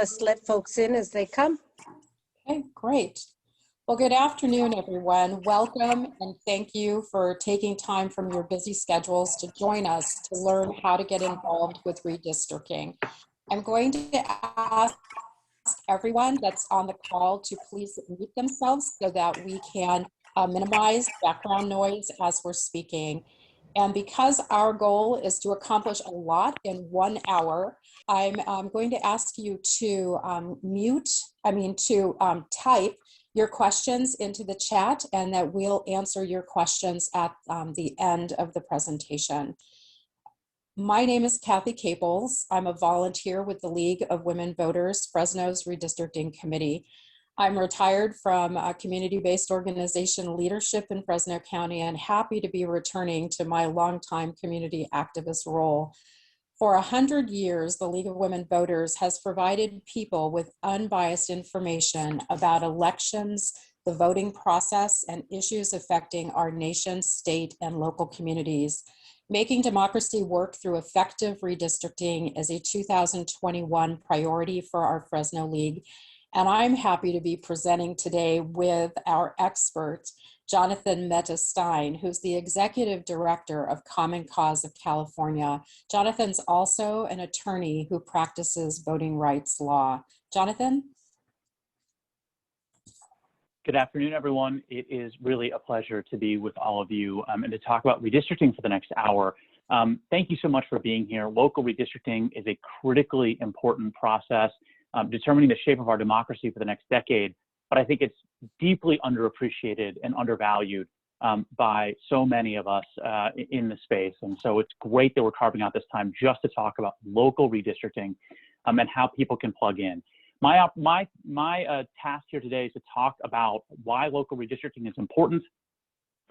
just let folks in as they come. Okay, great. Well, good afternoon, everyone. Welcome and thank you for taking time from your busy schedules to join us to learn how to get involved with redistricting. I'm going to ask everyone that's on the call to please mute themselves so that we can minimize background noise as we're speaking. And because our goal is to accomplish a lot in 1 hour, I'm going to ask you to type your questions into the chat, and that we'll answer your questions at the end of the presentation. My name is Cathy Caples. I'm a volunteer with the League of Women Voters, Fresno's Redistricting Committee. I'm retired from community-based organization leadership in Fresno County and happy to be returning to my longtime community activist role. For 100 years, the League of Women Voters has provided people with unbiased information about elections, the voting process, and issues affecting our nation, state, and local communities. Making democracy work through effective redistricting is a 2021 priority for our Fresno League. And I'm happy to be presenting today with our expert, Jonathan Mehta Stein, who's the Executive Director of Common Cause of California. Jonathan's also an attorney who practices voting rights law. Jonathan? Good afternoon, everyone. It is really a pleasure to be with all of you and to talk about redistricting for the next hour. Thank you so much for being here. Local redistricting is a critically important process determining the shape of our democracy for the next decade, but I think it's deeply underappreciated and undervalued by so many of us in the space. And so it's great that we're carving out this time just to talk about local redistricting and how people can plug in. My task here today is to talk about why local redistricting is important,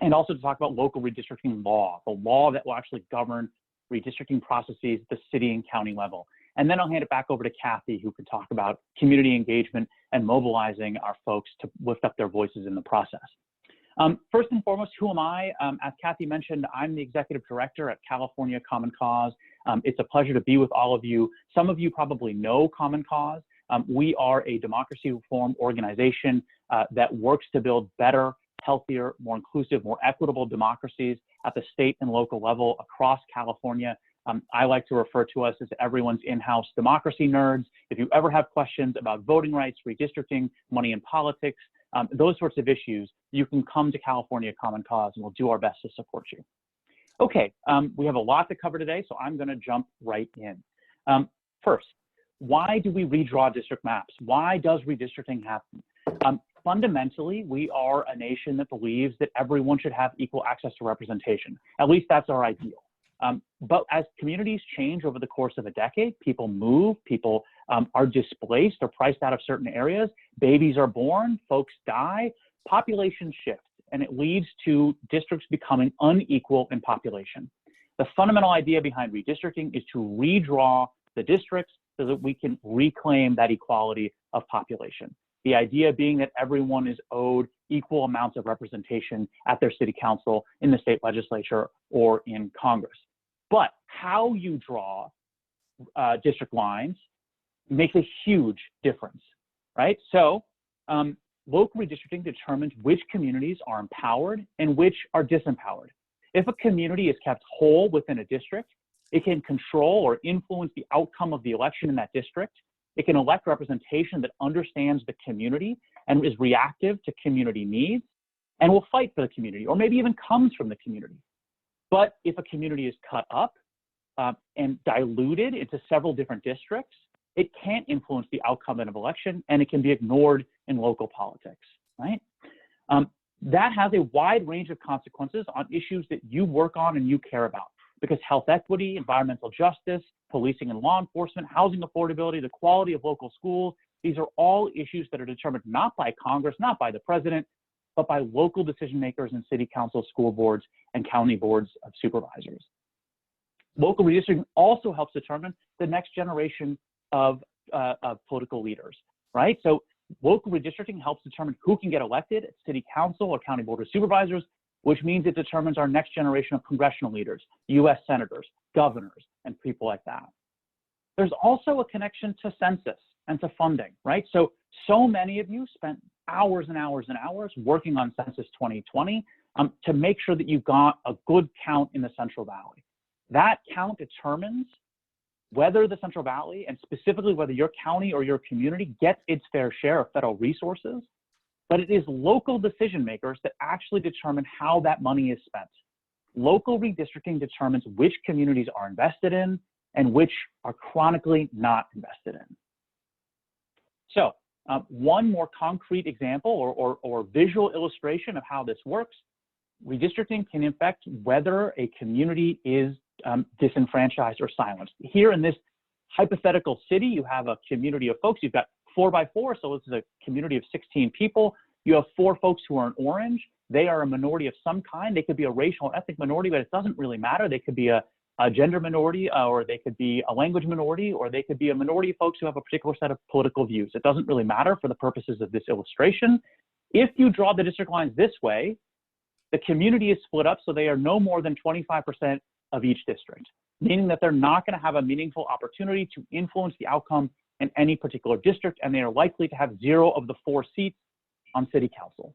and also to talk about local redistricting law, the law that will actually govern redistricting processes at the city and county level. And then I'll hand it back over to Cathy, who can talk about community engagement and mobilizing our folks to lift up their voices in the process. First and foremost, who am I? As Cathy mentioned, I'm the Executive Director at California Common Cause. It's a pleasure to be with all of you. Some of you probably know Common Cause. We are a democracy reform organization that works to build better, healthier, more inclusive, more equitable democracies at the state and local level across California. I like to refer to us as everyone's in-house democracy nerds. If you ever have questions about voting rights, redistricting, money in politics, those sorts of issues, you can come to California Common Cause and we'll do our best to support you. Okay, we have a lot to cover today, so I'm gonna jump right in. First, why do we redraw district maps? Why does redistricting happen? Fundamentally, we are a nation that believes that everyone should have equal access to representation. At least that's our ideal. But as communities change over the course of a decade, people move, people are displaced or priced out of certain areas, babies are born, folks die, population shifts, and it leads to districts becoming unequal in population. The fundamental idea behind redistricting is to redraw the districts so that we can reclaim that equality of population. The idea being that everyone is owed equal amounts of representation at their city council, in the state legislature, or in Congress. But how you draw district lines makes a huge difference, right? So local redistricting determines which communities are empowered and which are disempowered. If a community is kept whole within a district, it can control or influence the outcome of the election in that district. It can elect representation that understands the community and is reactive to community needs and will fight for the community, or maybe even comes from the community. But if a community is cut up and diluted into several different districts, it can't influence the outcome of an election, and it can be ignored in local politics, right? That has a wide range of consequences on issues that you work on and you care about, because health equity, environmental justice, policing and law enforcement, housing affordability, the quality of local schools, these are all issues that are determined not by Congress, not by the president, but by local decision makers in city council, school boards, and county boards of supervisors. Local redistricting also helps determine the next generation of political leaders, right? So local redistricting helps determine who can get elected at city council or county board of supervisors, which means it determines our next generation of congressional leaders, U.S. senators, governors, and people like that. There's also a connection to census and to funding, right? So many of you spent hours and hours and hours working on Census 2020 to make sure that you got a good count in the Central Valley. That count determines whether the Central Valley, and specifically whether your county or your community, gets its fair share of federal resources, but it is local decision makers that actually determine how that money is spent. Local redistricting determines which communities are invested in and which are chronically not invested in. So one more concrete example or visual illustration of how this works: redistricting can affect whether a community is disenfranchised or silenced. Here in this hypothetical city, you have a community of folks. You've got 4 by 4, so this is a community of 16 people. You have 4 folks who are in orange. They are a minority of some kind. They could be a racial or ethnic minority, but it doesn't really matter. They could be a gender minority, or they could be a language minority, or they could be a minority of folks who have a particular set of political views. It doesn't really matter for the purposes of this illustration. If you draw the district lines this way, the community is split up so they are no more than 25% of each district, meaning that they're not going to have a meaningful opportunity to influence the outcome in any particular district, and they are likely to have 0 of the 4 seats on city council.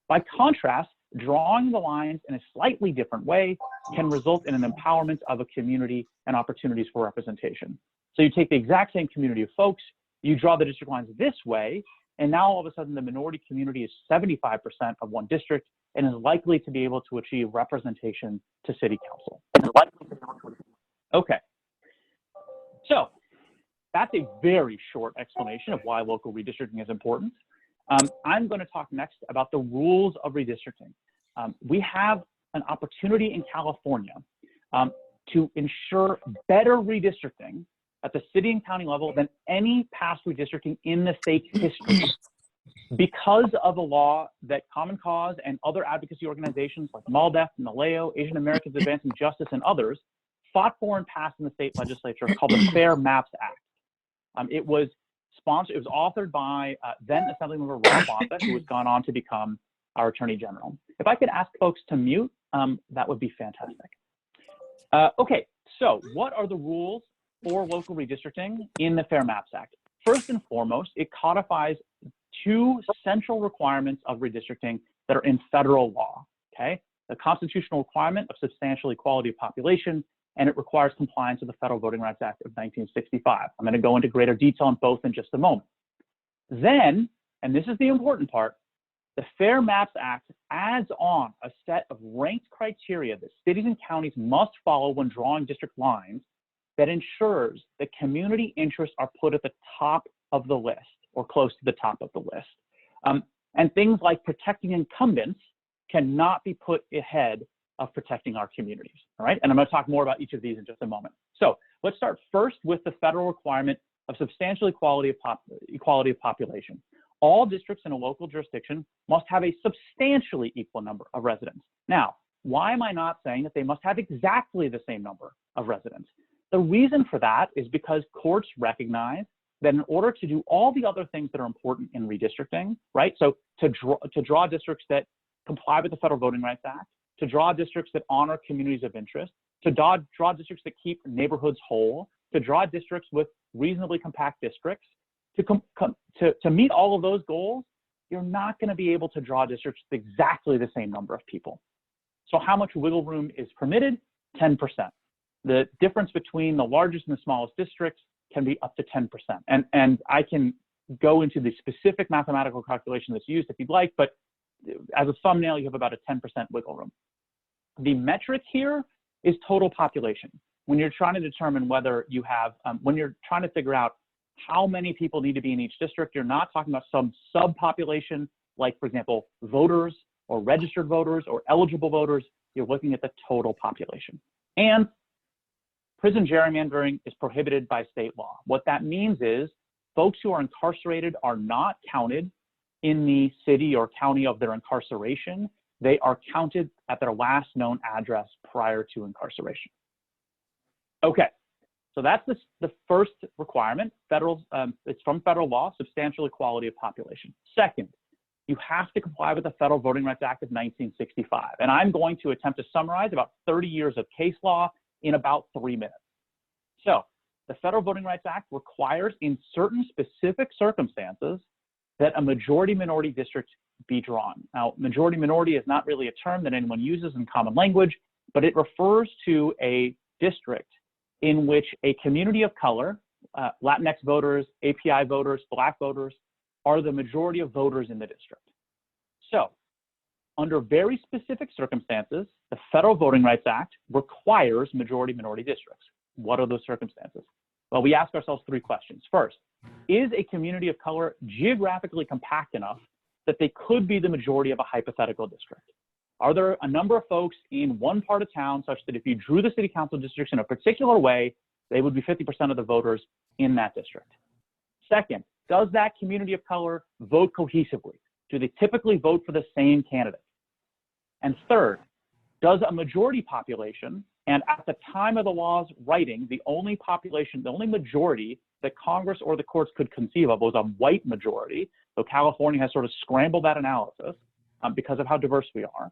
By contrast, drawing the lines in a slightly different way can result in an empowerment of a community and opportunities for representation. So you take the exact same community of folks, you draw the district lines this way, and now all of a sudden the minority community is 75% of one district and is likely to be able to achieve representation to city council. Okay, so that's a very short explanation of why local redistricting is important. I'm going to talk next about the rules of redistricting. We have an opportunity in California to ensure better redistricting at the city and county level than any past redistricting in the state's history, because of a law that Common Cause and other advocacy organizations like MALDEF, NALEO, Asian Americans Advancing Justice, and others fought for and passed in the state legislature, called the Fair Maps Act. It was authored by then Assemblymember Rob Bonta, who has gone on to become our Attorney General. If I could ask folks to mute, that would be fantastic. Okay, so what are the rules for local redistricting in the Fair Maps Act? First and foremost, it codifies 2 central requirements of redistricting that are in federal law, okay? The constitutional requirement of substantial equality of population, and it requires compliance with the Federal Voting Rights Act of 1965. I'm going to go into greater detail on both in just a moment. Then, and this is the important part, the Fair Maps Act adds on a set of ranked criteria that cities and counties must follow when drawing district lines that ensures that community interests are put at the top of the list or close to the top of the list. And things like protecting incumbents cannot be put ahead of protecting our communities, all right? And I'm going to talk more about each of these in just a moment. So let's start first with the federal requirement of substantial equality of population. All districts in a local jurisdiction must have a substantially equal number of residents. Now, why am I not saying that they must have exactly the same number of residents? The reason for that is because courts recognize that in order to do all the other things that are important in redistricting, right? So to draw districts that comply with the Federal Voting Rights Act, to draw districts that honor communities of interest, to draw districts that keep neighborhoods whole, to draw districts with reasonably compact districts, to meet all of those goals, you're not going to be able to draw districts with exactly the same number of people. So how much wiggle room is permitted? 10%. The difference between the largest and the smallest districts can be up to 10%. And I can go into the specific mathematical calculation that's used if you'd like, but as a thumbnail, you have about a 10% wiggle room. The metric here is total population. When you're trying to determine whether you have, when you're trying to figure out how many people need to be in each district, you're not talking about some subpopulation, like, for example, voters or registered voters or eligible voters. You're looking at the total population. And prison gerrymandering is prohibited by state law. What that means is folks who are incarcerated are not counted in the city or county of their incarceration. They are counted at their last known address prior to incarceration. Okay, so that's the first requirement. It's from federal law, substantial equality of population. Second, you have to comply with the Federal Voting Rights Act of 1965. And I'm going to attempt to summarize about 30 years of case law in about 3 minutes. So the Federal Voting Rights Act requires in certain specific circumstances that a majority-minority district be drawn. Now, majority-minority is not really a term that anyone uses in common language, but it refers to a district in which a community of color, Latinx voters, API voters, Black voters, are the majority of voters in the district. So, under very specific circumstances, the Federal Voting Rights Act requires majority-minority districts. What are those circumstances? Well, we ask ourselves three questions. First, is a community of color geographically compact enough that they could be the majority of a hypothetical district? Are there a number of folks in one part of town such that if you drew the city council districts in a particular way, they would be 50% of the voters in that district? Second, does that community of color vote cohesively? Do they typically vote for the same candidate? And third, does a majority population, and at the time of the law's writing, the only population, the only majority that Congress or the courts could conceive of was a white majority. So California has sort of scrambled that analysis because of how diverse we are.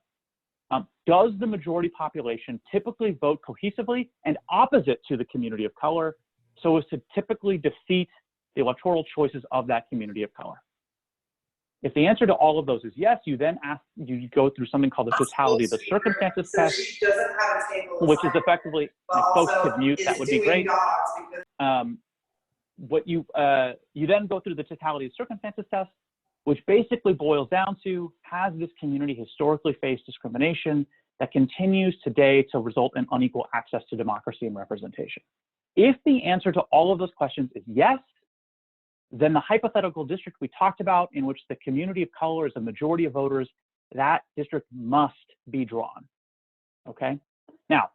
Does the majority population typically vote cohesively and opposite to the community of color so as to typically defeat the electoral choices of that community of color? If the answer to all of those is yes, you then you go through something called the totality of the circumstances test, which is effectively, if folks could mute, that would be great. You then go through the totality of circumstances test, which basically boils down to, has this community historically faced discrimination that continues today to result in unequal access to democracy and representation? If the answer to all of those questions is yes, then the hypothetical district we talked about, in which the community of color is a majority of voters, that district must be drawn, okay? Now,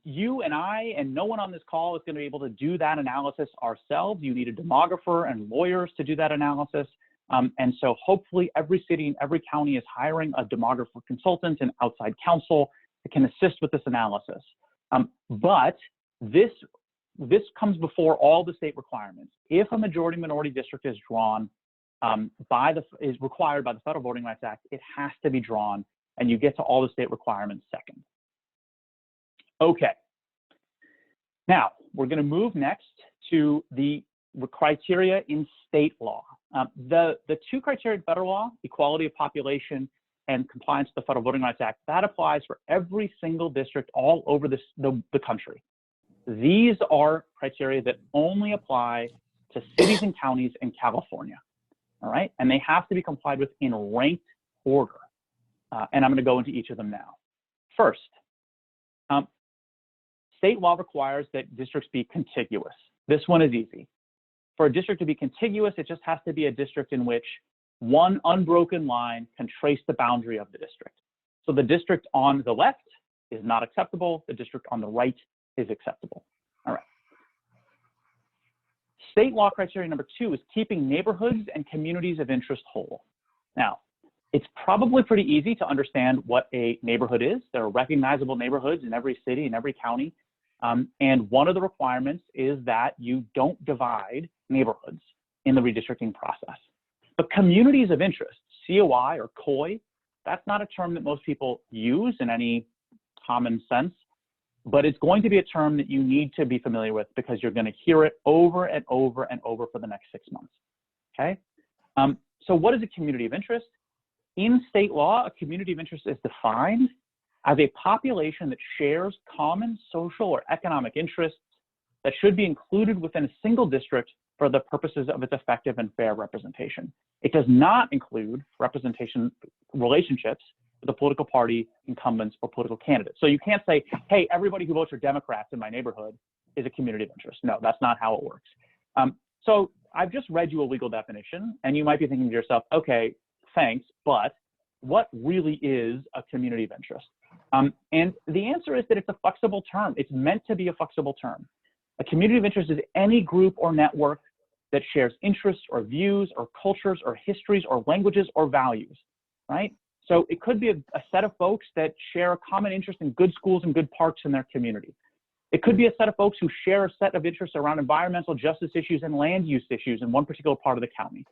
you and I and no one on this call is going to be able to do that analysis ourselves. You need a demographer and lawyers to do that analysis. And so hopefully every city and every county is hiring a demographer consultant and outside counsel that can assist with this analysis. But this comes before all the state requirements. If a majority-minority district is drawn, is required by the Federal Voting Rights Act, it has to be drawn, and you get to all the state requirements second. Okay. Now, we're going to move next to the criteria in state law. The two criteria in federal law, equality of population and compliance with the Federal Voting Rights Act, that applies for every single district all over the country. These are criteria that only apply to cities and counties in California, all right? And they have to be complied with in ranked order. And I'm going to go into each of them now. First, state law requires that districts be contiguous. This one is easy. For a district to be contiguous, it just has to be a district in which one unbroken line can trace the boundary of the district. So the district on the left is not acceptable. The district on the right is acceptable. All right. State law criteria number 2 is keeping neighborhoods and communities of interest whole. Now, it's probably pretty easy to understand what a neighborhood is. There are recognizable neighborhoods in every city and every county. And one of the requirements is that you don't divide neighborhoods in the redistricting process. But communities of interest, COI or COI, that's not a term that most people use in any common sense, but it's going to be a term that you need to be familiar with because you're going to hear it over and over and over for the next 6 months, okay? So what is a community of interest? In state law, a community of interest is defined as a population that shares common social or economic interests that should be included within a single district for the purposes of its effective and fair representation. It does not include representation relationships with the political party, incumbents, or political candidates. So you can't say, hey, everybody who votes for Democrats in my neighborhood is a community of interest. No, that's not how it works. So I've just read you a legal definition, and you might be thinking to yourself, okay, thanks, but what really is a community of interest? And the answer is that it's a flexible term. It's meant to be a flexible term. A community of interest is any group or network that shares interests or views or cultures or histories or languages or values, right? So it could be a set of folks that share a common interest in good schools and good parks in their community. It could be a set of folks who share a set of interests around environmental justice issues and land use issues in one particular part of the county.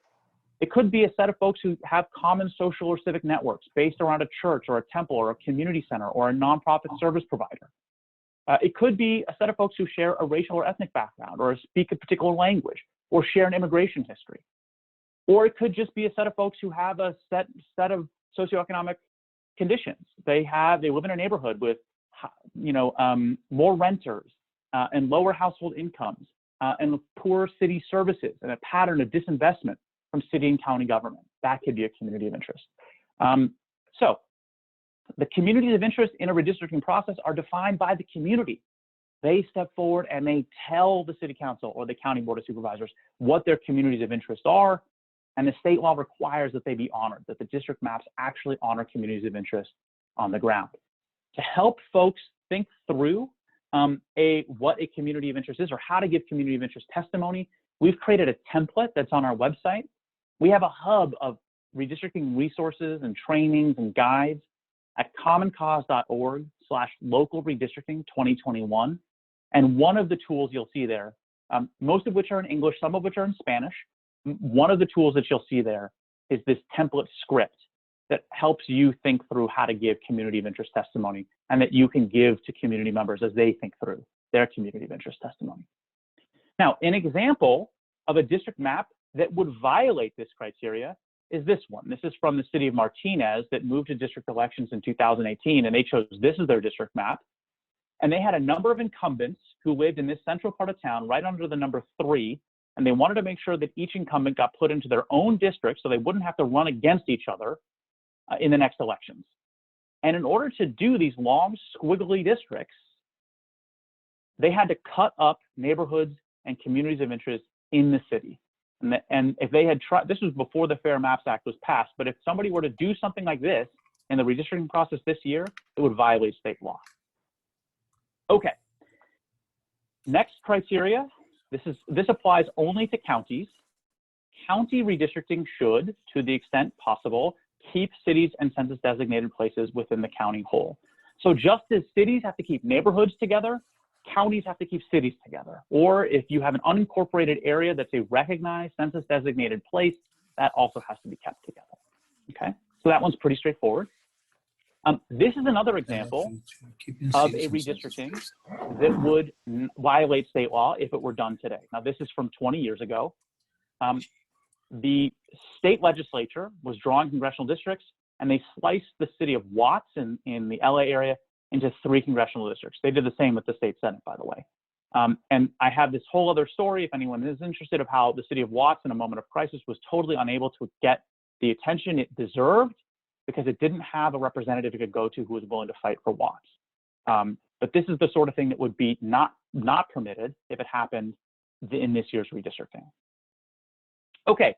It could be a set of folks who have common social or civic networks based around a church or a temple or a community center or a nonprofit service provider. It could be a set of folks who share a racial or ethnic background, or speak a particular language, or share an immigration history. Or it could just be a set of folks who have a set of socioeconomic conditions. They live in a neighborhood with, more renters and lower household incomes and poor city services and a pattern of disinvestment from city and county government. That could be a community of interest. So the communities of interest in a redistricting process are defined by the community. They step forward and they tell the city council or the county board of supervisors what their communities of interest are, and the state law requires that they be honored, that the district maps actually honor communities of interest on the ground. To help folks think through what a community of interest is, or how to give community of interest testimony, we've created a template that's on our website. We have a hub of redistricting resources and trainings and guides at commoncause.org/local redistricting 2021. And one of the tools you'll see there, most of which are in English, some of which are in Spanish. One of the tools that you'll see there is this template script that helps you think through how to give community of interest testimony, and that you can give to community members as they think through their community of interest testimony. Now, an example of a district map that would violate this criteria is this one. This is from the city of Martinez that moved to district elections in 2018, and they chose this as their district map. And they had a number of incumbents who lived in this central part of town right under the number 3, and they wanted to make sure that each incumbent got put into their own district so they wouldn't have to run against each other in the next elections. And in order to do these long, squiggly districts, they had to cut up neighborhoods and communities of interest in the city. And if they had tried, this was before the Fair Maps Act was passed, but if somebody were to do something like this in the redistricting process this year, it would violate state law. Okay. Next criteria, this applies only to counties. County redistricting should, to the extent possible, keep cities and census designated places within the county whole. So just as cities have to keep neighborhoods together, counties have to keep cities together. Or if you have an unincorporated area that's a recognized census designated place, that also has to be kept together. Okay, so that one's pretty straightforward. This is another example of a redistricting that would violate state law if it were done today. Now, this is from 20 years ago. The state legislature was drawing congressional districts, and they sliced the city of Watts in the LA area into 3 congressional districts. They did the same with the state Senate, by the way. And I have this whole other story, if anyone is interested, of how the city of Watts in a moment of crisis was totally unable to get the attention it deserved because it didn't have a representative it could go to who was willing to fight for Watts. But this is the sort of thing that would be not permitted if it happened in this year's redistricting. Okay,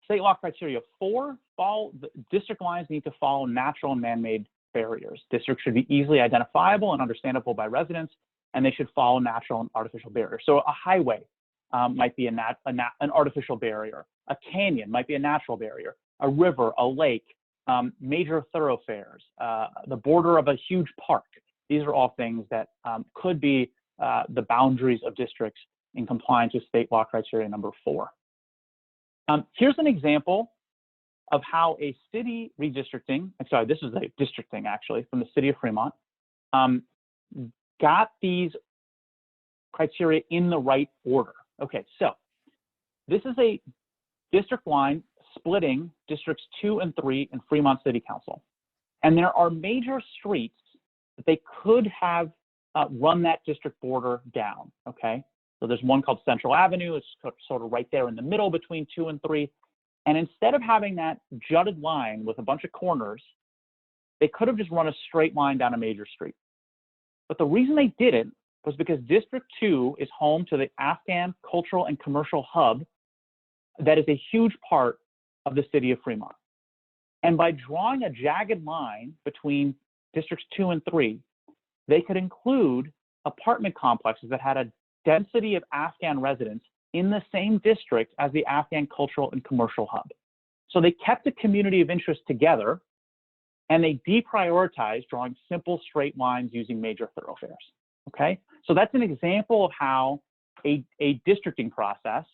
state law criteria 4, the district lines need to follow natural and man-made barriers. Districts should be easily identifiable and understandable by residents, and they should follow natural and artificial barriers. So a highway might be an artificial barrier. A canyon might be a natural barrier. A river, a lake, major thoroughfares, the border of a huge park. These are all things that could be the boundaries of districts in compliance with state law criteria number 4. Here's an example of how a city redistricting, this is a districting actually from the city of Fremont, got these criteria in the right order. Okay, so this is a district line splitting districts 2 and 3 in Fremont City Council. And there are major streets that they could have run that district border down, okay? So there's one called Central Avenue. It's sort of right there in the middle between 2 and 3. And instead of having that jutted line with a bunch of corners, they could have just run a straight line down a major street. But the reason they didn't was because District 2 is home to the Afghan cultural and commercial hub that is a huge part of the city of Fremont. And by drawing a jagged line between Districts 2 and 3, they could include apartment complexes that had a density of Afghan residents in the same district as the Afghan cultural and commercial hub. So they kept the community of interest together, and they deprioritized drawing simple straight lines using major thoroughfares, okay? So that's an example of how a districting process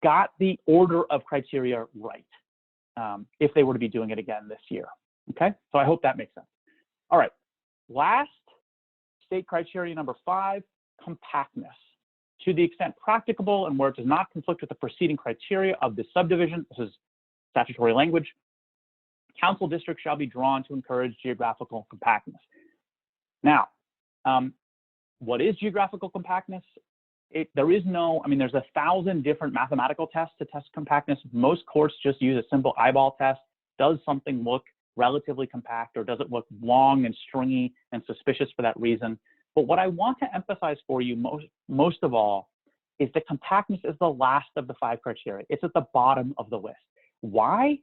got the order of criteria right, if they were to be doing it again this year, okay? So I hope that makes sense. All right, last State criteria number 5, compactness. To the extent practicable and where it does not conflict with the preceding criteria of this subdivision, this is statutory language, council districts shall be drawn to encourage geographical compactness. Now, what is geographical compactness? There is no, I mean, there's 1,000 different mathematical tests to test compactness. Most courts just use a simple eyeball test. Does something look relatively compact, or does it look long and stringy and suspicious for that reason? But what I want to emphasize for you most of all is that compactness is the last of the 5 criteria. It's at the bottom of the list. Why?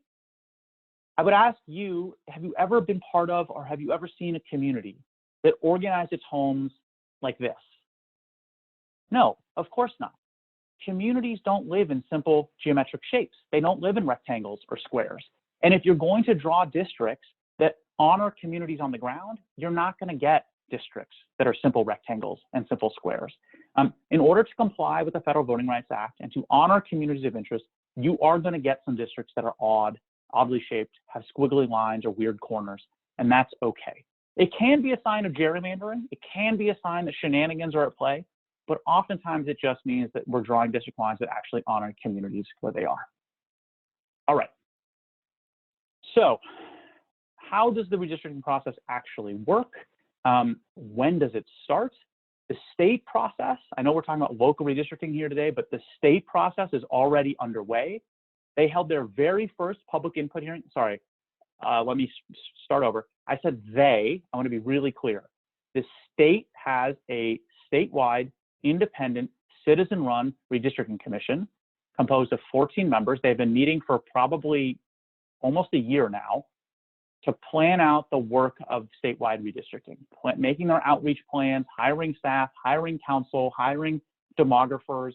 I would ask you, have you ever been part of, or have you ever seen a community that organized its homes like this? No, of course not. Communities don't live in simple geometric shapes. They don't live in rectangles or squares. And if you're going to draw districts that honor communities on the ground, you're not going to get districts that are simple rectangles and simple squares. In order to comply with the Federal Voting Rights Act and to honor communities of interest, you are going to get some districts that are oddly shaped, have squiggly lines or weird corners, and that's okay. It can be a sign of gerrymandering. It can be a sign that shenanigans are at play, but oftentimes it just means that we're drawing district lines that actually honor communities where they are. All right. So how does the redistricting process actually work? When does it start? The state process, I know we're talking about local redistricting here today, but the state process is already underway. They held their very first public input hearing. Sorry, let me start over. I said they, I want to be really clear. The state has a statewide, independent, citizen-run redistricting commission composed of 14 members. They've been meeting for probably almost a year now to plan out the work of statewide redistricting, making their outreach plans, hiring staff, hiring counsel, hiring demographers,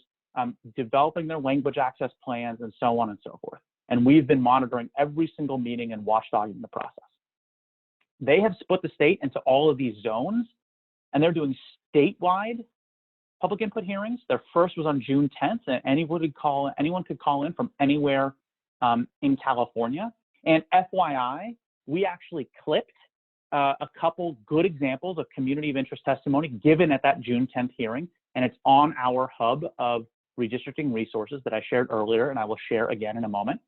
developing their language access plans, and so on and so forth. And we've been monitoring every single meeting and watchdogging the process. They have split the state into all of these zones, and they're doing statewide public input hearings. Their first was on June 10th, and anyone could call in from anywhere in California. And FYI, we actually clipped a couple good examples of community of interest testimony given at that June 10th hearing, and it's on our hub of redistricting resources that I shared earlier, and I will share again in a moment.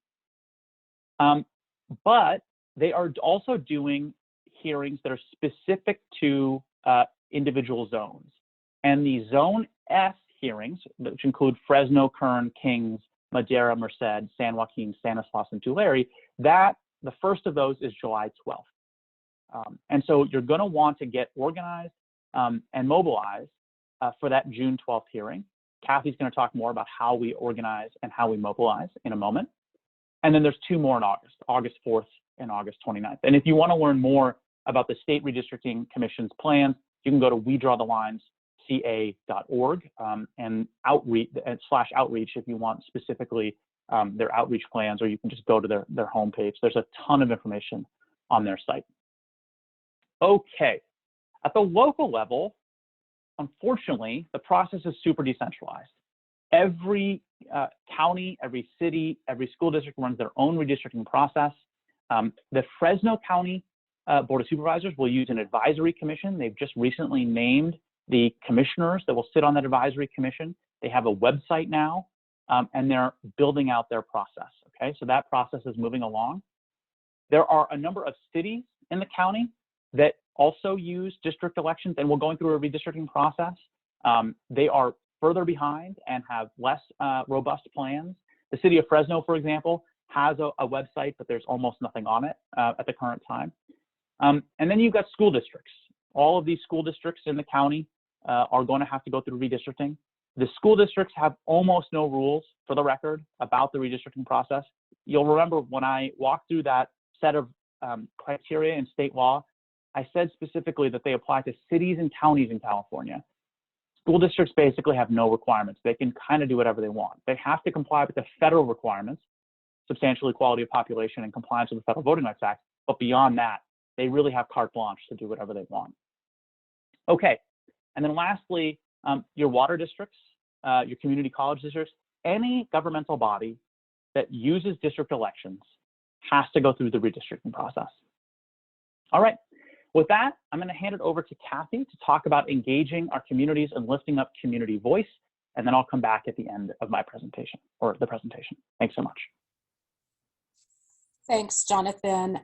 But they are also doing hearings that are specific to individual zones. And the Zone S hearings, which include Fresno, Kern, Kings, Madera, Merced, San Joaquin, Stanislaus, and Tulare, the first of those is July 12th. And so you're going to want to get organized and mobilized for that June 12th hearing. Cathy's going to talk more about how we organize and how we mobilize in a moment. And then there's 2 more in August, August 4th and August 29th. And if you want to learn more about the State Redistricting Commission's plans, you can go to wedrawthelinesca.org and outreach if you want specifically their outreach plans, or you can just go to their homepage. There's a ton of information on their site. Okay, at the local level, unfortunately, the process is super decentralized. Every county, every city, every school district runs their own redistricting process. The Fresno County Board of Supervisors will use an advisory commission. They've just recently named the commissioners that will sit on that advisory commission. They have a website now, and they're building out their process, okay? So that process is moving along. There are a number of cities in the county that also use district elections, and we're going through a redistricting process. They are further behind and have less robust plans. The city of Fresno, for example, has a website, but there's almost nothing on it at the current time. And then you've got school districts. All of these school districts in the county are going to have to go through redistricting. The school districts have almost no rules, for the record, about the redistricting process. You'll remember when I walked through that set of criteria in state law, I said specifically that they apply to cities and counties in California. School districts basically have no requirements. They can kind of do whatever they want. They have to comply with the federal requirements, substantial equality of population and compliance with the Federal Voting Rights Act. But beyond that, they really have carte blanche to do whatever they want. Okay, and then lastly, your water districts, your community college districts, any governmental body that uses district elections has to go through the redistricting process. All right, With that, I'm going to hand it over to Cathy to talk about engaging our communities and lifting up community voice, and then I'll come back at the end of my presentation, or the presentation. Thanks so much. Thanks, Jonathan.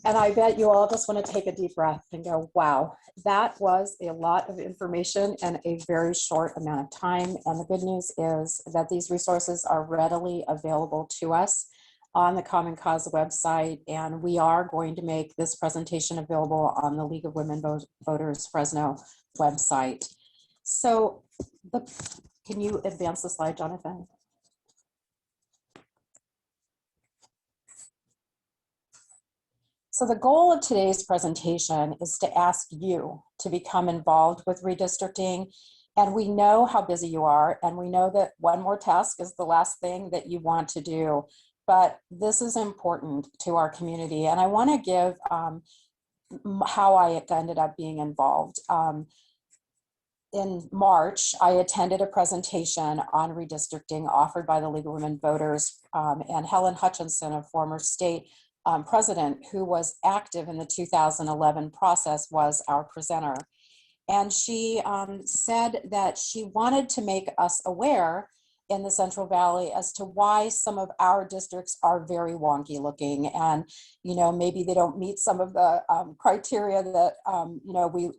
And I bet you all just want to take a deep breath and go, wow, that was a lot of information in a very short amount of time. And the good news is that these resources are readily available to us on the Common Cause website. And we are going to make this presentation available on the League of Women Voters Fresno website. So can you advance the slide, Jonathan? So the goal of today's presentation is to ask you to become involved with redistricting. And we know how busy you are, and we know that one more task is the last thing that you want to do, but this is important to our community. And I want to give how I ended up being involved. In March, I attended a presentation on redistricting offered by the League of Women Voters, and Helen Hutchinson, a former state president who was active in the 2011 process, was our presenter. And she said that she wanted to make us aware in the Central Valley as to why some of our districts are very wonky looking, and maybe they don't meet some of the criteria that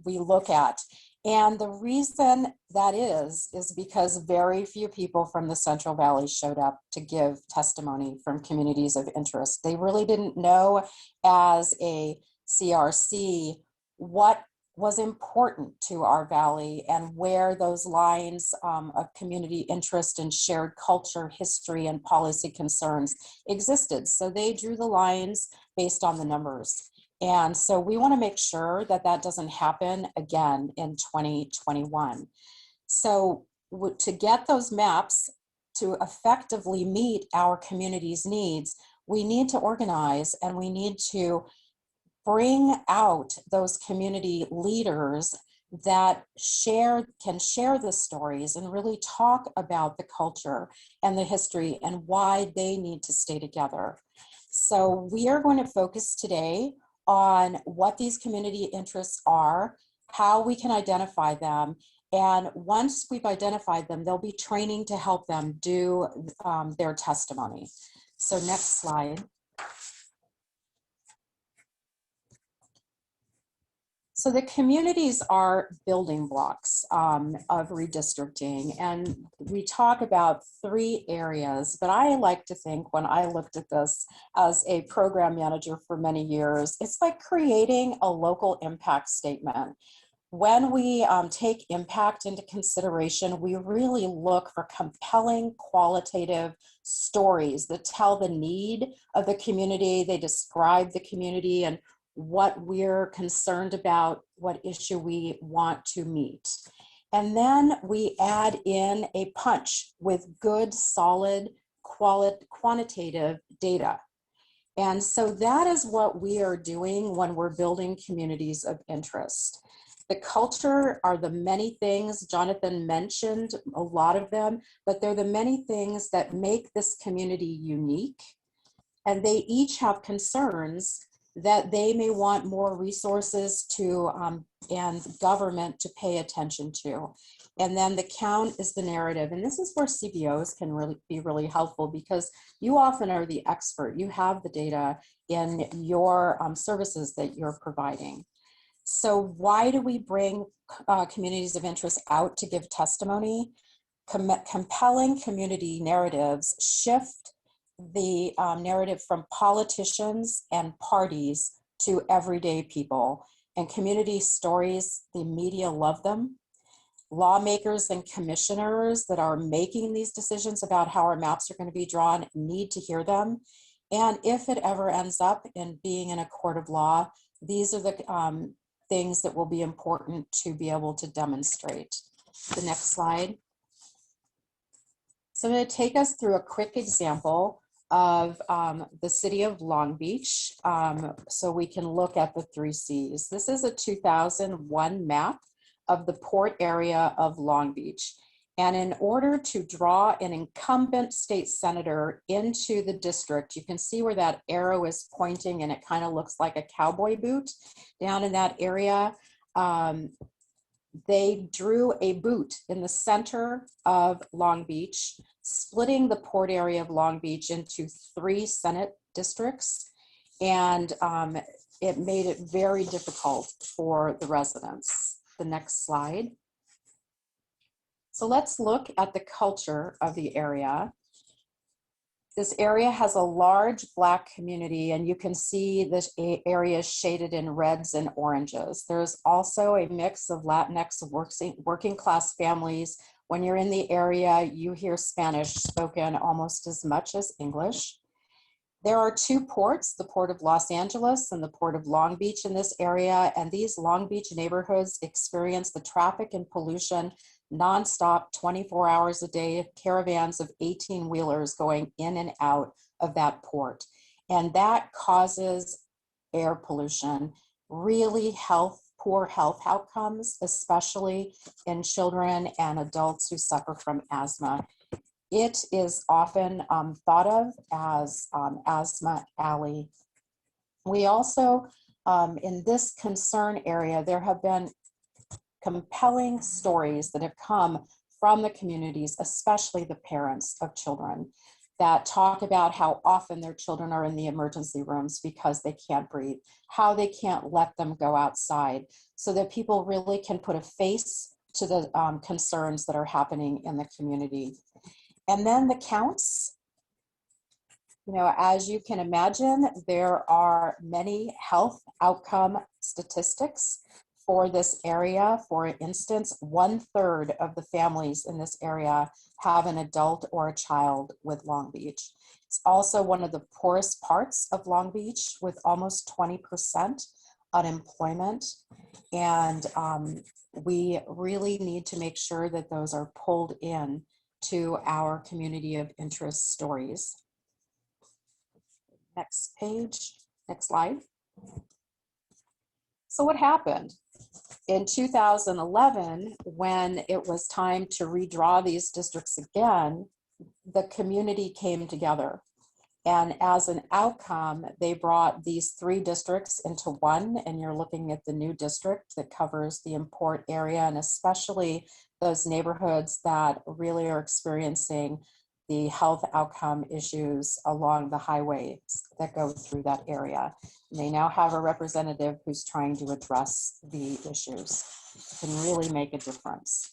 we look at. And the reason that is because very few people from the Central Valley showed up to give testimony from communities of interest. They really didn't know as a CRC what was important to our valley and where those lines of community interest and shared culture, history, and policy concerns existed. So they drew the lines based on the numbers. And so we want to make sure that that doesn't happen again in 2021. So to get those maps to effectively meet our community's needs, we need to organize, and we need to bring out those community leaders that can share the stories and really talk about the culture and the history and why they need to stay together. So we are going to focus today on what these community interests are, how we can identify them, and once we've identified them, there'll be training to help them do their testimony. So next slide. So the communities are building blocks of redistricting, and we talk about 3 areas, but I like to think, when I looked at this as a program manager for many years, it's like creating a local impact statement. When we take impact into consideration, we really look for compelling qualitative stories that tell the need of the community. They describe the community and what we're concerned about, what issue we want to meet. And then we add in a punch with good, solid, quantitative data. And so that is what we are doing when we're building communities of interest. The culture are the many things, Jonathan mentioned a lot of them, but they're the many things that make this community unique. And they each have concerns that they may want more resources to and government to pay attention to. And then the count is the narrative. And this is where CBOs can really be really helpful, because you often are the expert. You have the data in your services that you're providing. So why do we bring communities of interest out to give testimony? Compelling community narratives shift the narrative from politicians and parties to everyday people. And community stories, the media love them. Lawmakers and commissioners that are making these decisions about how our maps are going to be drawn need to hear them. And if it ever ends up in being in a court of law, these are the things that will be important to be able to demonstrate. The next slide. So I'm going to take us through a quick example of the city of Long Beach, so we can look at the 3 C's. This is a 2001 map of the port area of Long Beach. And in order to draw an incumbent state senator into the district, you can see where that arrow is pointing and it kind of looks like a cowboy boot down in that area. They drew a boot in the center of Long Beach, splitting the port area of Long Beach into 3 Senate districts. And it made it very difficult for the residents. The next slide. So let's look at the culture of the area. This area has a large Black community, and you can see this area shaded in reds and oranges. There's also a mix of Latinx working class families. When you're in the area, you hear Spanish spoken almost as much as English. There are 2 ports, the Port of Los Angeles and the Port of Long Beach in this area, and these Long Beach neighborhoods experience the traffic and pollution nonstop, 24 hours a day, caravans of 18-wheelers going in and out of that port. And that causes air pollution, really poor health outcomes, especially in children and adults who suffer from asthma. It is often thought of as Asthma Alley. We also, in this concern area, there have been compelling stories that have come from the communities, especially the parents of children, that talk about how often their children are in the emergency rooms because they can't breathe, how they can't let them go outside, so that people really can put a face to the concerns that are happening in the community. And then the counts. You know, as you can imagine, there are many health outcome statistics for this area. For instance, 1/3 of the families in this area have an adult or a child with Long Beach. It's also one of the poorest parts of Long Beach with almost 20% unemployment. And we really need to make sure that those are pulled in to our community of interest stories. Next page, next slide. So what happened? In 2011, when it was time to redraw these districts again, the community came together. And as an outcome, they brought these 3 districts into one, and you're looking at the new district that covers the import area, and especially those neighborhoods that really are experiencing the health outcome issues along the highways that go through that area. And they now have a representative who's trying to address the issues. It can really make a difference.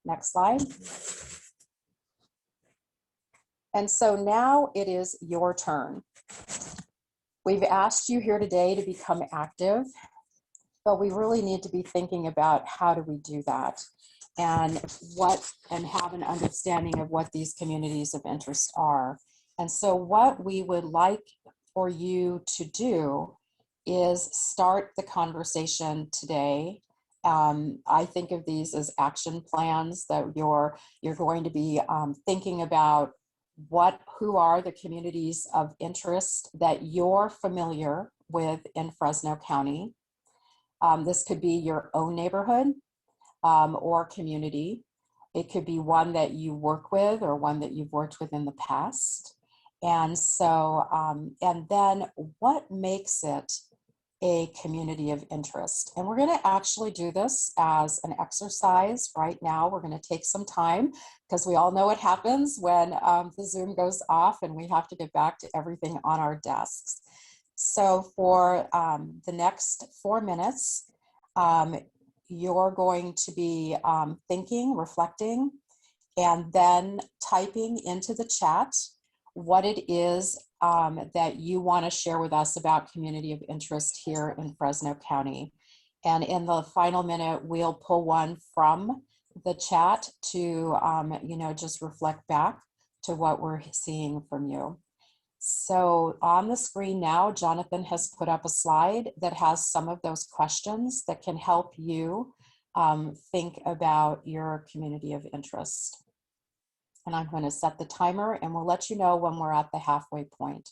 Next slide. And so now it is your turn. We've asked you here today to become active, but we really need to be thinking about how do we do that, and have an understanding of what these communities of interest are. And so what we would like for you to do is start the conversation today. I think of these as action plans that you're going to be thinking about who are the communities of interest that you're familiar with in Fresno County. This could be your own neighborhood or community. It could be one that you work with or one that you've worked with in the past. And so, and then what makes it a community of interest? And we're going to actually do this as an exercise right now. We're going to take some time because we all know what happens when the Zoom goes off and we have to get back to everything on our desks. So for the next 4 minutes, you're going to be thinking, reflecting, and then typing into the chat what it is that you want to share with us about community of interest here in Fresno County. And in the final minute, we'll pull one from the chat to just reflect back to what we're seeing from you. So on the screen now, Jonathan has put up a slide that has some of those questions that can help you think about your community of interest. And I'm going to set the timer and we'll let you know when we're at the halfway point.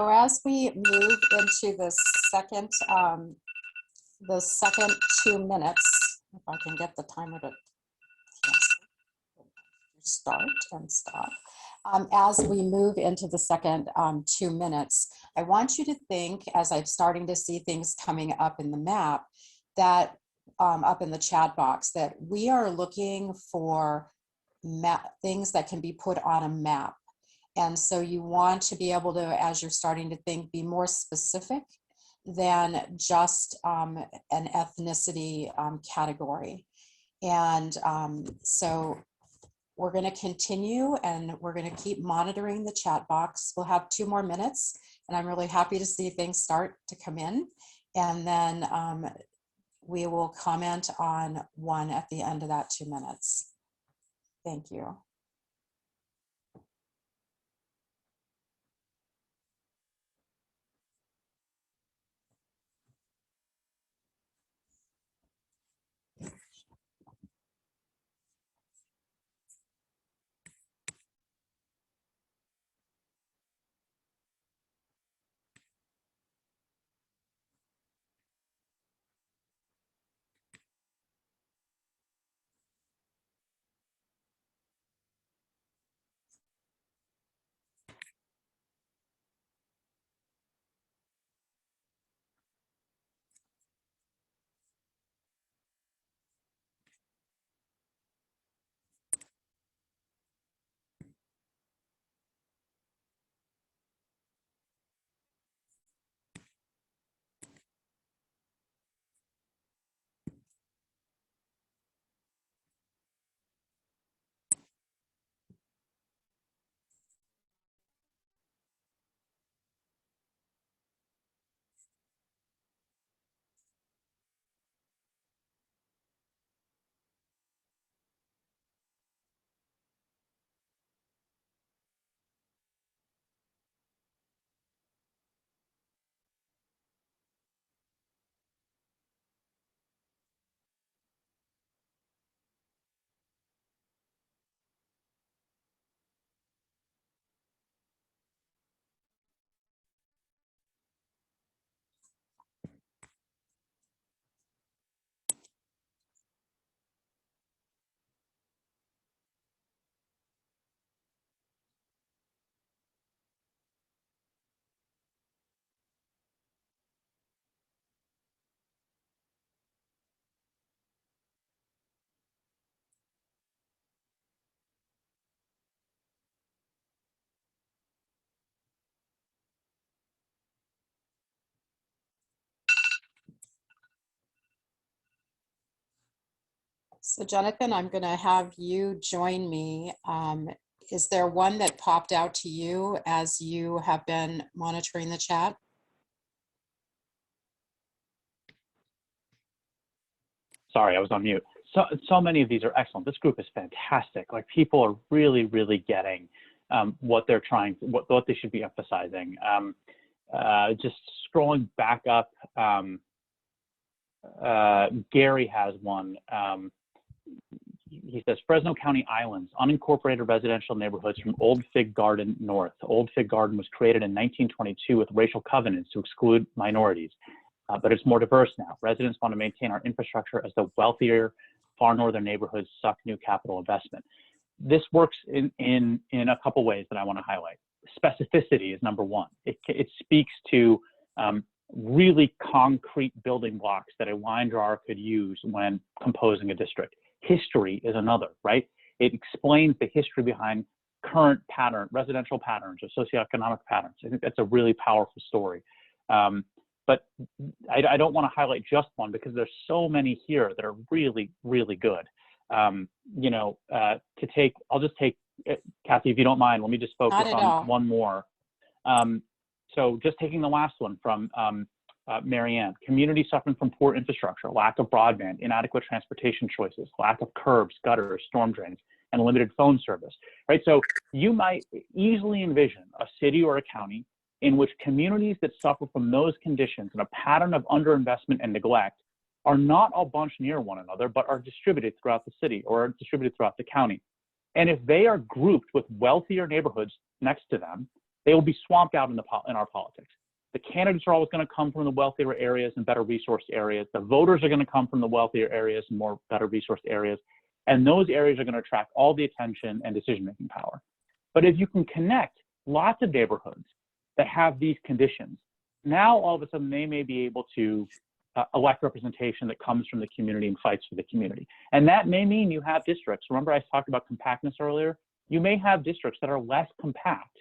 So as we move into the second 2 minutes, if I can get the timer to start and stop. As we move into the second 2 minutes, I want you to think, as I'm starting to see things coming up in the map, that up in the chat box, that we are looking for things that can be put on a map. And so you want to be able to, as you're starting to think, be more specific than just an ethnicity category. And so we're going to continue, and we're going to keep monitoring the chat box. We'll have 2 more minutes, and I'm really happy to see things start to come in. And then we will comment on one at the end of that 2 minutes. Thank you. So Jonathan, I'm going to have you join me. Is there one that popped out to you as you have been monitoring the chat? Sorry, I was on mute. So many of these are excellent. This group is fantastic. Like, people are really, really getting what they're trying, what they should be emphasizing. Just scrolling back up, Gary has one. He says, Fresno County Islands, unincorporated residential neighborhoods from Old Fig Garden north. Old Fig Garden was created in 1922 with racial covenants to exclude minorities, but it's more diverse now. Residents want to maintain our infrastructure as the wealthier, far northern neighborhoods suck new capital investment. This works in a couple ways that I want to highlight. Specificity is number one. It speaks to really concrete building blocks that a line drawer could use when composing a district. History is another, right? It explains the history behind current residential patterns or socioeconomic patterns. I think that's a really powerful story. But I don't want to highlight just one because there's so many here that are really, really good. You know, I'll just take, Cathy, if you don't mind, let me just focus on one more. So just taking the last one from Marianne, communities suffering from poor infrastructure, lack of broadband, inadequate transportation choices, lack of curbs, gutters, storm drains, and limited phone service, right? So you might easily envision a city or a county in which communities that suffer from those conditions and a pattern of underinvestment and neglect are not all bunched near one another, but are distributed throughout the city or distributed throughout the county. And if they are grouped with wealthier neighborhoods next to them, they will be swamped out in our politics. The candidates are always going to come from the wealthier areas and better resourced areas. The voters are going to come from the wealthier areas and more better resourced areas. And those areas are going to attract all the attention and decision-making power. But if you can connect lots of neighborhoods that have these conditions, now all of a sudden they may be able to elect representation that comes from the community and fights for the community. And that may mean you have districts. Remember I talked about compactness earlier? You may have districts that are less compact,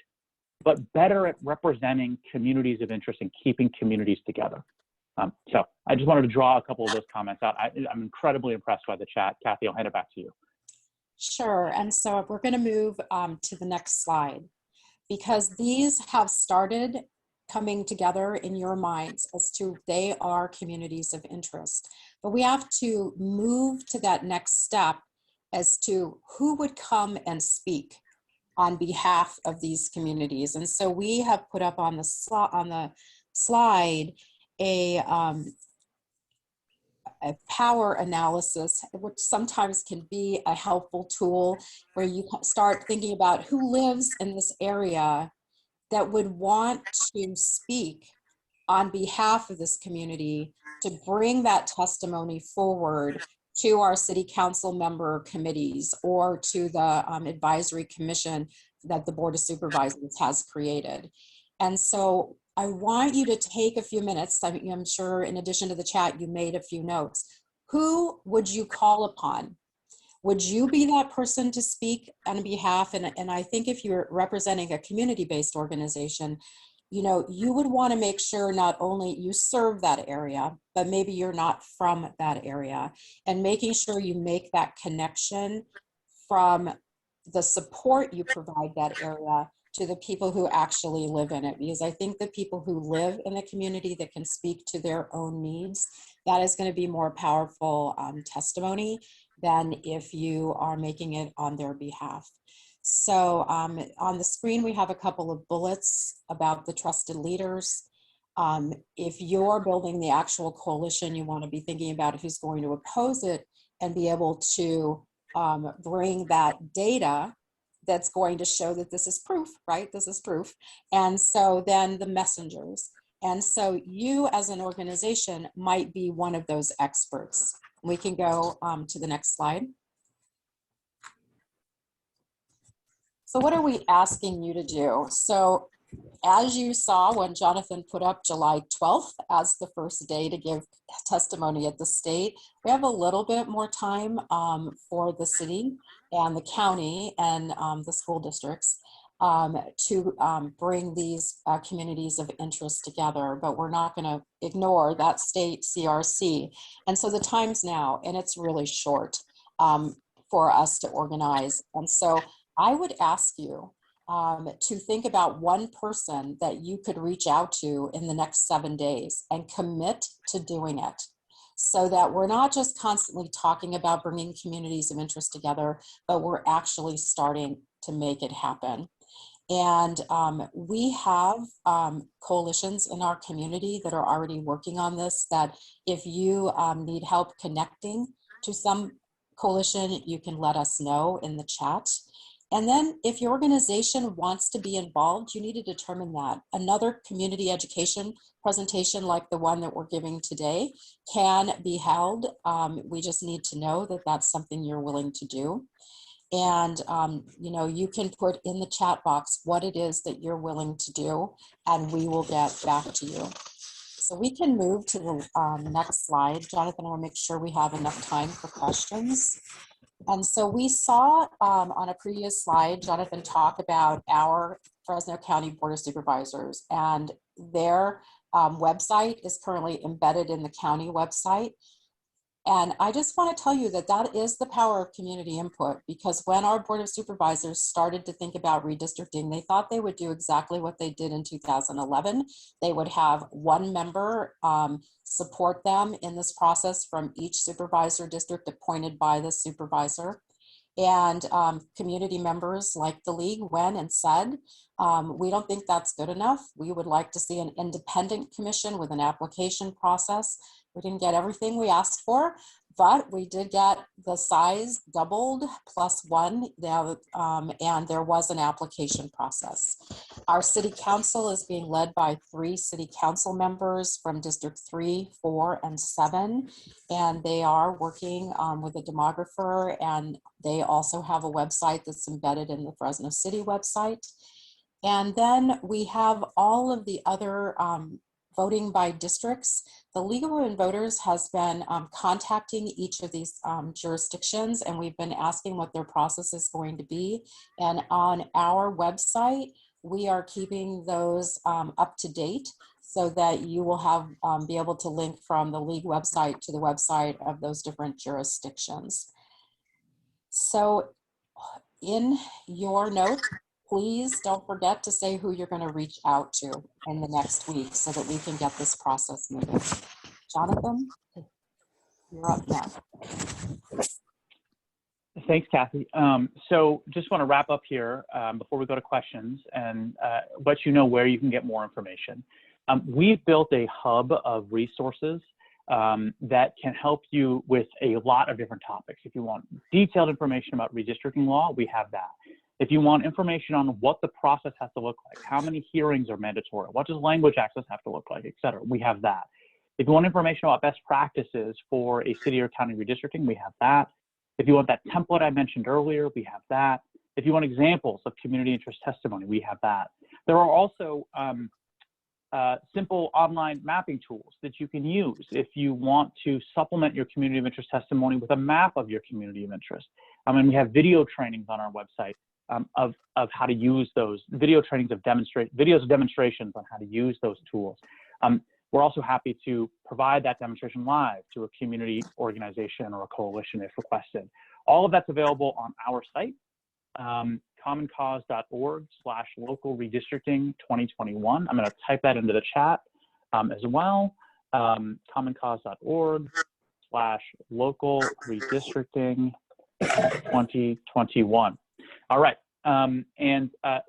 but better at representing communities of interest and keeping communities together. So I just wanted to draw a couple of those comments out. I'm incredibly impressed by the chat. Kathy, I'll hand it back to you. Sure, and so we're going to move to the next slide, because these have started coming together in your minds as to they are communities of interest. But we have to move to that next step as to who would come and speak on behalf of these communities. And so we have put up on the slide a power analysis, which sometimes can be a helpful tool where you start thinking about who lives in this area that would want to speak on behalf of this community to bring that testimony forward to our city council member committees or to the advisory commission that the Board of Supervisors has created. And so I want you to take a few minutes. I'm sure in addition to the chat, you made a few notes. Who would you call upon? Would you be that person to speak on behalf? And I think if you're representing a community-based organization, you know, you would want to make sure not only you serve that area, but maybe you're not from that area, and making sure you make that connection from the support you provide that area to the people who actually live in it. Because I think the people who live in the community that can speak to their own needs, that is going to be more powerful testimony than if you are making it on their behalf. So on the screen, we have a couple of bullets about the trusted leaders. If you're building the actual coalition, you want to be thinking about who's going to oppose it and be able to bring that data that's going to show that this is proof, right? This is proof. And so then the messengers. And so you as an organization might be one of those experts. We can go to the next slide. So what are we asking you to do? So as you saw when Jonathan put up July 12th as the first day to give testimony at the state, we have a little bit more time for the city and the county and the school districts to bring these communities of interest together, but we're not going to ignore that state CRC. And so the time's now, and it's really short for us to organize. And so I would ask you to think about one person that you could reach out to in the next 7 days and commit to doing it, so that we're not just constantly talking about bringing communities of interest together, but we're actually starting to make it happen. And we have coalitions in our community that are already working on this, that if you need help connecting to some coalition, you can let us know in the chat. And then if your organization wants to be involved, you need to determine that. Another community education presentation like the one that we're giving today can be held. We just need to know that that's something you're willing to do. And you know, you can put in the chat box what it is that you're willing to do, and we will get back to you. So we can move to the next slide. Jonathan, I want to make sure we have enough time for questions. And so we saw on a previous slide, Jonathan talk about our Fresno County Board of Supervisors, and their website is currently embedded in the county website. And I just want to tell you that that is the power of community input, because when our Board of Supervisors started to think about redistricting, they thought they would do exactly what they did in 2011. They would have one member support them in this process from each supervisor district appointed by the supervisor. And community members like the league went and said, we don't think that's good enough. We would like to see an independent commission with an application process. We didn't get everything we asked for, but we did get the size doubled +1 now, and there was an application process. Our city council is being led by 3 city council members from District 3, 4, and 7, and they are working with a demographer, and they also have a website that's embedded in the Fresno City website. And then we have all of the other voting by districts. The League of Women Voters has been contacting each of these jurisdictions, and we've been asking what their process is going to be. And on our website, we are keeping those up to date so that you will have be able to link from the League website to the website of those different jurisdictions. So in your notes, please don't forget to say who you're going to reach out to in the next week so that we can get this process moving. Jonathan, you're up next. Thanks, Cathy. So just want to wrap up here before we go to questions and let you know where you can get more information. We've built a hub of resources that can help you with a lot of different topics. If you want detailed information about redistricting law, we have that. If you want information on what the process has to look like, how many hearings are mandatory, what does language access have to look like, et cetera, we have that. If you want information about best practices for a city or county redistricting, we have that. If you want that template I mentioned earlier, we have that. If you want examples of community interest testimony, we have that. There are also simple online mapping tools that you can use if you want to supplement your community of interest testimony with a map of your community of interest. And we have video trainings on our website of how to use those video trainings of demonstrations on how to use those tools. We're also happy to provide that demonstration live to a community organization or a coalition if requested. All of that's available on our site, commoncause.org/local redistricting 2021. I'm going to type that into the chat as well. commoncause.org/local redistricting 2021. All right. And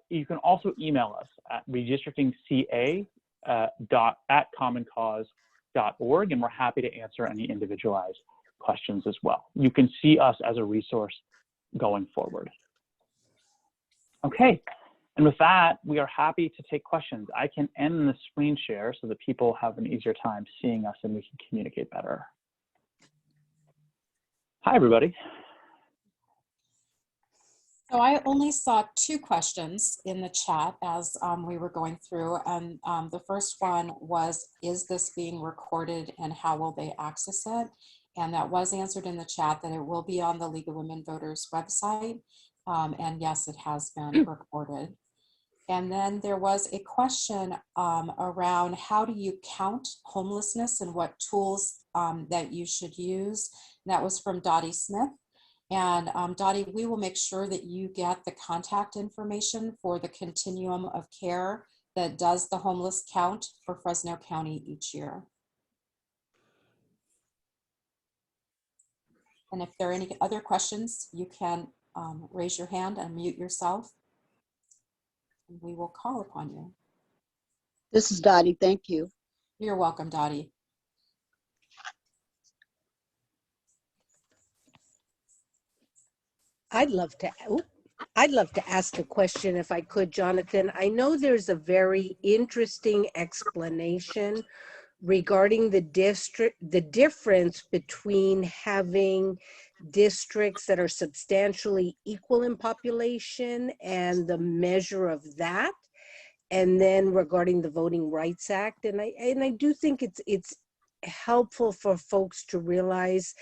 you can also email us at redistrictingca@commoncause.org, and we're happy to answer any individualized questions as well. You can see us as a resource going forward. Okay, and with that, we are happy to take questions. I can end the screen share so that people have an easier time seeing us and we can communicate better. Hi, everybody. So I only saw 2 questions in the chat as we were going through, and the first one was, is this being recorded and how will they access it? And that was answered in the chat that it will be on the League of Women Voters website, and yes, it has been recorded. And then there was a question around how do you count homelessness and what tools that you should use. And that was from Dottie Smith. And Dottie, we will make sure that you get the contact information for the continuum of care that does the homeless count for Fresno County each year. And if there are any other questions, you can raise your hand and mute yourself. And we will call upon you. This is Dottie. Thank you. You're welcome, Dottie. I'd love to ask a question if I could, Jonathan. I know there's a very interesting explanation regarding the difference between having districts that are substantially equal in population and the measure of that, and then regarding the Voting Rights Act. And I do think it's helpful for folks to realize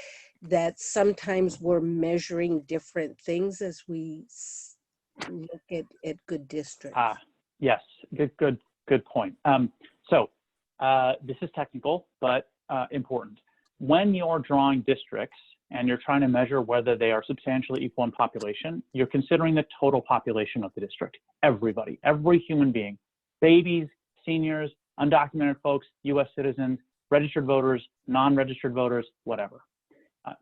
that sometimes we're measuring different things as we look at good districts. Yes, good point. This is technical, but important. When you're drawing districts and you're trying to measure whether they are substantially equal in population, you're considering the total population of the district. Everybody, every human being, babies, seniors, undocumented folks, US citizens, registered voters, non-registered voters, whatever.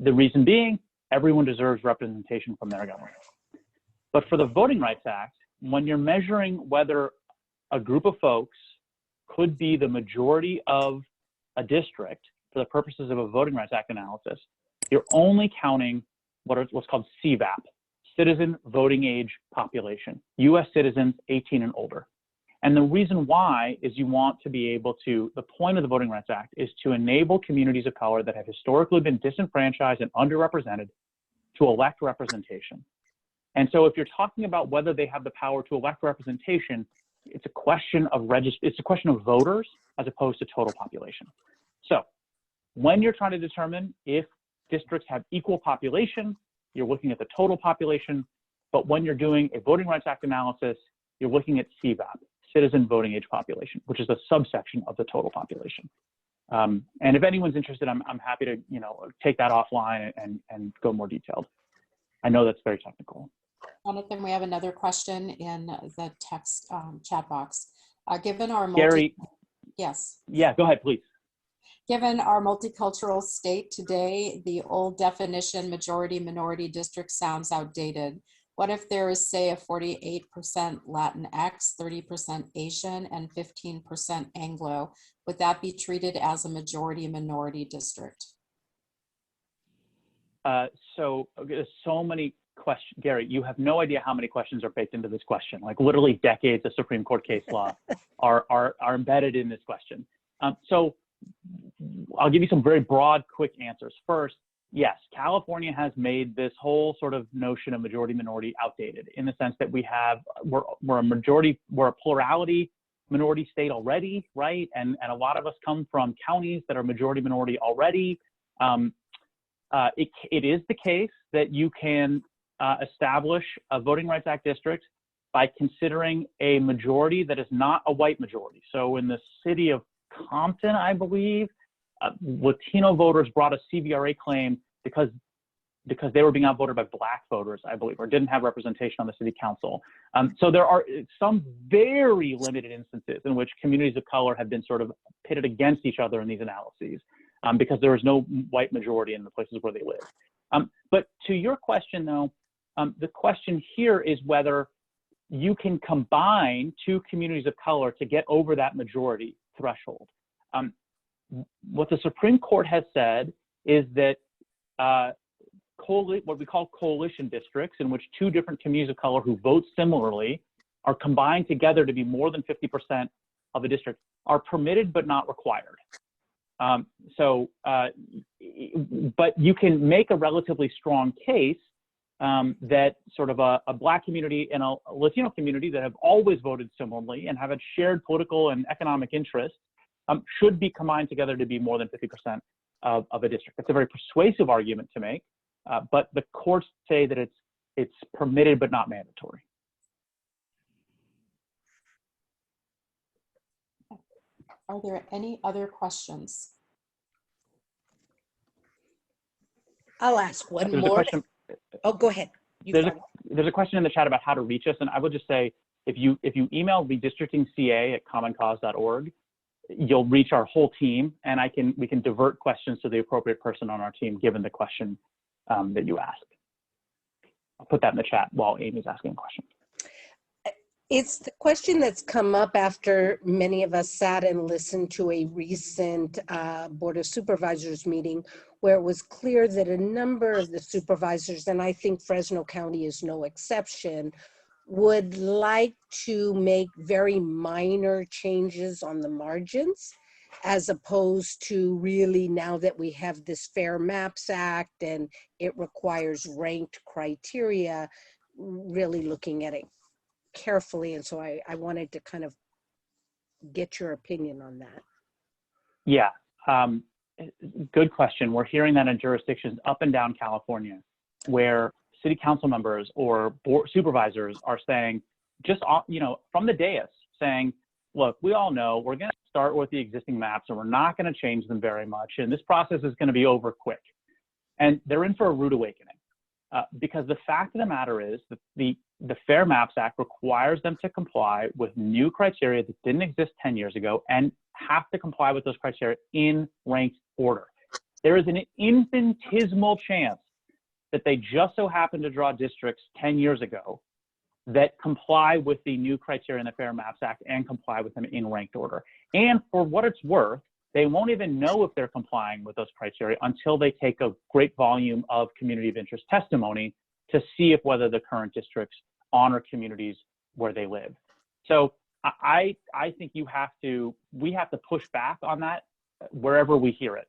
The reason being, everyone deserves representation from their government. But for the Voting Rights Act, when you're measuring whether a group of folks could be the majority of a district for the purposes of a Voting Rights Act analysis, you're only counting what's called CVAP, citizen voting age population, US citizens 18 and older. And the reason why is you want to be able to, the point of the Voting Rights Act is to enable communities of color that have historically been disenfranchised and underrepresented to elect representation. And so if you're talking about whether they have the power to elect representation, it's a question of voters as opposed to total population. So when you're trying to determine if districts have equal population, you're looking at the total population. But when you're doing a Voting Rights Act analysis, you're looking at CVAP, citizen voting age population, which is a subsection of the total population. And if anyone's interested, I'm happy to take that offline and go more detailed. I know that's very technical. Jonathan, we have another question in the text chat box. Given our Gary, yes. Yeah, go ahead, please. Given our multicultural state today, the old definition majority minority district sounds outdated. What if there is, say, a 48% Latinx, 30% Asian, and 15% Anglo? Would that be treated as a majority minority district? So there's so many questions. Gary, you have no idea how many questions are baked into this question. Like literally decades of Supreme Court case law are embedded in this question. So I'll give you some very broad, quick answers. First, yes, California has made this whole sort of notion of majority minority outdated in the sense that we're a plurality minority state already, right? And a lot of us come from counties that are majority minority already. It is the case that you can establish a Voting Rights Act district by considering a majority that is not a white majority. So in the city of Compton, I believe, Latino voters brought a CVRA claim because they were being outvoted by Black voters, I believe, or didn't have representation on the city council. So there are some very limited instances in which communities of color have been sort of pitted against each other in these analyses because there is no white majority in the places where they live. But to your question, though, the question here is whether you can combine two communities of color to get over that majority threshold. What the Supreme Court has said is that what we call coalition districts, in which two different communities of color who vote similarly are combined together to be more than 50% of a district, are permitted but not required. But you can make a relatively strong case that sort of a Black community and a Latino community that have always voted similarly and have a shared political and economic interest should be combined together to be more than 50% of a district. It's a very persuasive argument to make, but the courts say that it's permitted but not mandatory. Are there any other questions? I'll ask one There's a more. question. Oh, go ahead. There's a question in the chat about how to reach us, and I would just say if you email redistrictingca@commoncause.org, you'll reach our whole team, and we can divert questions to the appropriate person on our team given the question that you asked. I'll put that in the chat while Amy's asking a question. It's the question that's come up after many of us sat and listened to a recent Board of Supervisors meeting where it was clear that a number of the supervisors, and I think Fresno County is no exception, would like to make very minor changes on the margins, as opposed to really, now that we have this Fair Maps Act and it requires ranked criteria, really looking at it carefully. And so I wanted to kind of get your opinion on that. Yeah, good question. We're hearing that in jurisdictions up and down California where city council members or board supervisors are saying, just, from the dais, saying, look, we all know we're going to start with the existing maps and we're not going to change them very much. And this process is going to be over quick. And they're in for a rude awakening because the fact of the matter is that the Fair Maps Act requires them to comply with new criteria that didn't exist 10 years ago and have to comply with those criteria in ranked order. There is an infinitesimal chance that they just so happen to draw districts 10 years ago that comply with the new criteria in the Fair Maps Act and comply with them in ranked order. And for what it's worth, they won't even know if they're complying with those criteria until they take a great volume of community of interest testimony to see if whether the current districts honor communities where they live. So I think we have to push back on that wherever we hear it.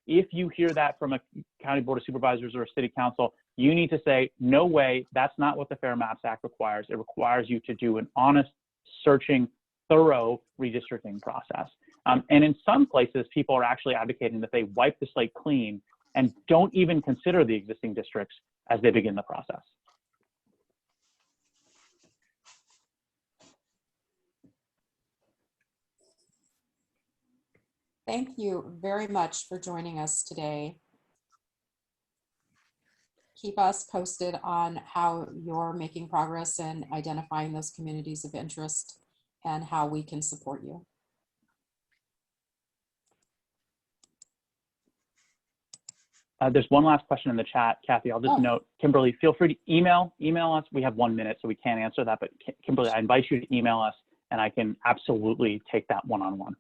If you hear that from a county board of supervisors or a city council, you need to say, no way, that's not what the Fair Maps Act requires. It requires you to do an honest, searching, thorough redistricting process. And in some places, people are actually advocating that they wipe the slate clean and don't even consider the existing districts as they begin the process. Thank you very much for joining us today. Keep us posted on how you're making progress in identifying those communities of interest and how we can support you. There's one last question in the chat, Cathy. I'll just note, Kimberly, feel free to email us. We have 1 minute, so we can't answer that. But Kimberly, I invite you to email us, and I can absolutely take that one-on-one.